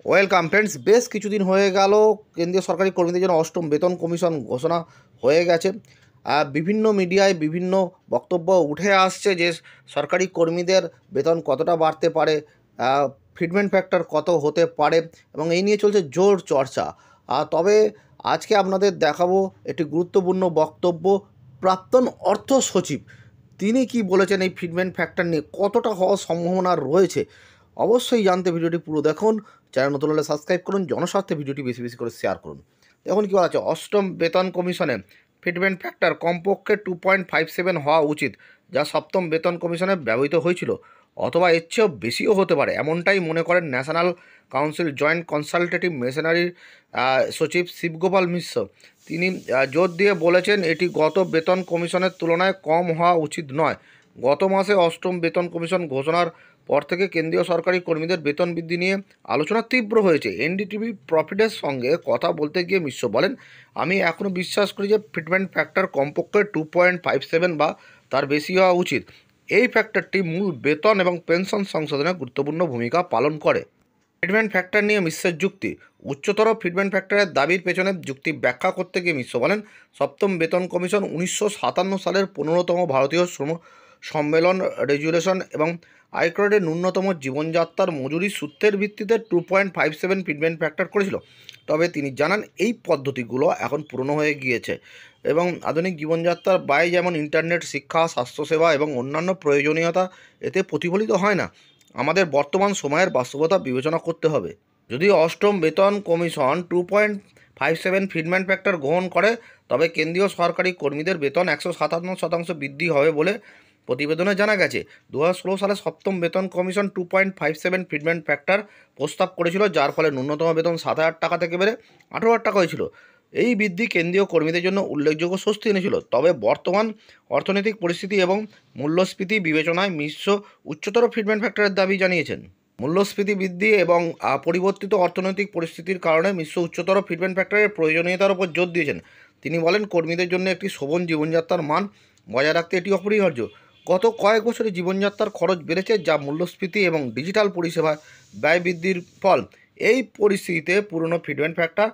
Welcome friends. বেশ কিছুদিন হয়ে গেল কেন্দ্রীয় সরকারি কর্মীদের জন্য অষ্টম বেতন কমিশন ঘোষণা হয়ে গেছে। বিভিন্ন মিডিয়ায় বিভিন্ন বক্তব্য উঠে আসছে যে সরকারি কর্মীদের বেতন কতটা বাড়তে পারে, ফিটমেন্ট ফ্যাক্টর কত হতে পারে, এবং এই নিয়ে চলছে জোর চর্চা। তবে আজকে আপনাদের দেখাবো একটি গুরুত্বপূর্ণ বক্তব্য প্রাক্তন অর্থ সচিব। তিনি কি বলেছেন এই ফিটমেন্ট ফ্যাক্টর নিয়ে, কতটা হওয়ার সম্ভাবনা রয়েছে। অবশ্যই জানতে ভিডিওটি পুরো দেখুন। চ্যানেল নতুন হলে সাবস্ক্রাইব করুন, জনস্বার্থে ভিডিওটি বেশি বেশি করে শেয়ার করুন। দেখুন কী বলা আছে, অষ্টম বেতন কমিশনে ফিটমেন্ট ফ্যাক্টর কমপক্ষে 2.57 হওয়া উচিত, যা সপ্তম বেতন কমিশনে ব্যবহৃত হয়েছিল, অথবা এর চেয়েও বেশিও হতে পারে, এমনটাই মনে করেন ন্যাশনাল কাউন্সিল জয়েন্ট কনসালটেটিভ মেশনারির সচিব শিবগোপাল মিশ্র। তিনি জোর দিয়ে বলেছেন এটি গত বেতন কমিশনের তুলনায় কম হওয়া উচিত নয়। গত মাসে অষ্টম বেতন কমিশন ঘোষণার পর থেকে কেন্দ্রীয় সরকারি কর্মীদের বেতন বৃদ্ধি নিয়ে আলোচনা তীব্র হয়েছে। এনডিটিভি প্রফিটের সঙ্গে কথা বলতে গিয়ে মিশ্র বলেন, আমি এখনও বিশ্বাস করি যে ফিটমেন্ট ফ্যাক্টর কমপক্ষে 2.57 বা তার বেশি হওয়া উচিত। এই ফ্যাক্টরটি মূল বেতন এবং পেনশন সংশোধনে গুরুত্বপূর্ণ ভূমিকা পালন করে। ফিটমেন্ট ফ্যাক্টর নিয়ে মিশ্রের যুক্তি। উচ্চতর ফিটমেন্ট ফ্যাক্টরের দাবির পেছনে যুক্তি ব্যাখ্যা করতে গিয়ে মিশ্র বলেন, সপ্তম বেতন কমিশন 1957 সালের 15তম ভারতীয় শ্রম সম্মেলন রেজুলেশন এবং আয়করের ন্যূনতম জীবনযাত্রার মজুরি সূত্রের ভিত্তিতে 2.57 ফিটমেন্ট ফ্যাক্টর করেছিল। তবে তিনি জানান এই পদ্ধতিগুলো এখন পুরনো হয়ে গিয়েছে এবং আধুনিক জীবনযাত্রার ব্যয়, যেমন ইন্টারনেট, শিক্ষা, স্বাস্থ্যসেবা এবং অন্যান্য প্রয়োজনীয়তা এতে প্রতিফলিত হয় না। আমাদের বর্তমান সময়ের বাস্তবতা বিবেচনা করতে হবে। যদি অষ্টম বেতন কমিশন 2.57 ফিটমেন্ট ফ্যাক্টর গ্রহণ করে, তবে কেন্দ্রীয় সরকারি কর্মীদের বেতন 157% বৃদ্ধি হবে বলে প্রতিবেদনে জানা গেছে। 2016 সালে সপ্তম বেতন কমিশন 2.57 ফিটমেন্ট ফ্যাক্টর প্রস্তাব করেছিল, যার ফলে ন্যূনতম বেতন 7,000 টাকা থেকে বেড়ে 18,000 টাকা হয়েছিল। এই বৃদ্ধি কেন্দ্রীয় কর্মীদের জন্য উল্লেখযোগ্য স্বস্তি এনেছিল। তবে বর্তমান অর্থনৈতিক পরিস্থিতি এবং মূল্যস্ফীতি বিবেচনায় মিশ্র উচ্চতর ফিটমেন্ট ফ্যাক্টরের দাবি জানিয়েছেন। মূল্যস্ফীতি বৃদ্ধি এবং পরিবর্তিত অর্থনৈতিক পরিস্থিতির কারণে মিশ্র উচ্চতর ফিটমেন্ট ফ্যাক্টরের প্রয়োজনীয়তার উপর জোর দিয়েছেন। তিনি বলেন, কর্মীদের জন্য একটি শোভন জীবনযাত্রার মান বজায় রাখতে এটি অপরিহার্য। গত কয়েক বছরে জীবনযাত্রার খরচ বেড়েছে, যা মূল্যস্ফীতি এবং ডিজিটাল পরিষেবা ব্যয় বৃদ্ধির ফল। এই পরিস্থিতিতে পুরনো ফিটমেন্ট ফ্যাক্টর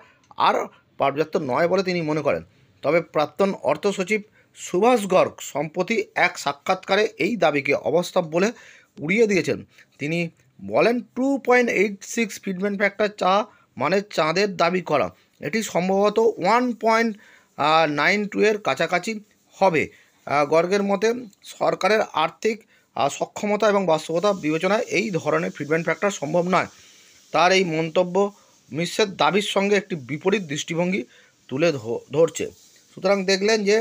আর পর্যাপ্ত নয় বলে তিনি মনে করেন। তবে প্রাক্তন অর্থ সচিব সুভাষ গর্গ সম্প্রতি এক সাক্ষাৎকারে এই দাবিকে অবাস্তব বলে উড়িয়ে দিয়েছেন। তিনি বলেন, 2.86 ফিটমেন্ট ফ্যাক্টর মানে চাঁদের দাবি করা। এটি সম্ভবত 1.92 এর কাছাকাছি হবে। গর্গের মতে, সরকারের আর্থিক সক্ষমতা এবং বাস্তবতা বিবেচনায় এই ধরনের ফিটমেন্ট ফ্যাক্টর সম্ভব নয়। তার এই মন্তব্য মিশ্রের দাবির সঙ্গে একটি বিপরীত দৃষ্টিভঙ্গি তুলে ধরছে। সুতরাং দেখলেন যে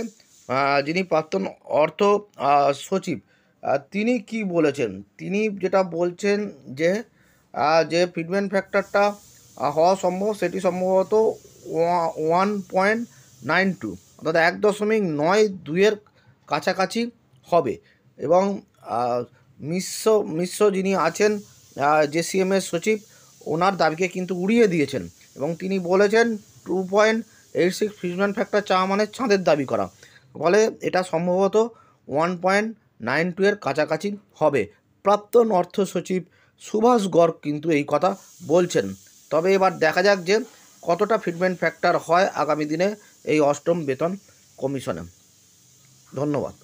যিনি প্রাক্তন অর্থ সচিব, তিনি কি বলেছেন। তিনি যেটা বলছেন যে যে ফিটমেন্ট ফ্যাক্টরটা হওয়া সম্ভব, সেটি সম্ভবত 1.92 অর্থাৎ 1.92-এর কাছাকাছি হবে। এবং মিশ্র যিনি আছেন জেসিএমের সচিব, ওনার দাবিকে কিন্তু উড়িয়ে দিয়েছেন এবং তিনি বলেছেন 2.86 ফিটমেন্ট ফ্যাক্টর মানে চাঁদের দাবি করা, বলে এটা সম্ভবত 1.92 এর কাছাকাছি হবে। প্রাক্তন অর্থ সচিব সুভাষ গর্গ কিন্তু এই কথা বলছেন। তবে এবার দেখা যাক যে কতটা ফিটমেন্ট ফ্যাক্টর হয় আগামী দিনে এই অষ্টম বেতন কমিশনে। ধন্যবাদ।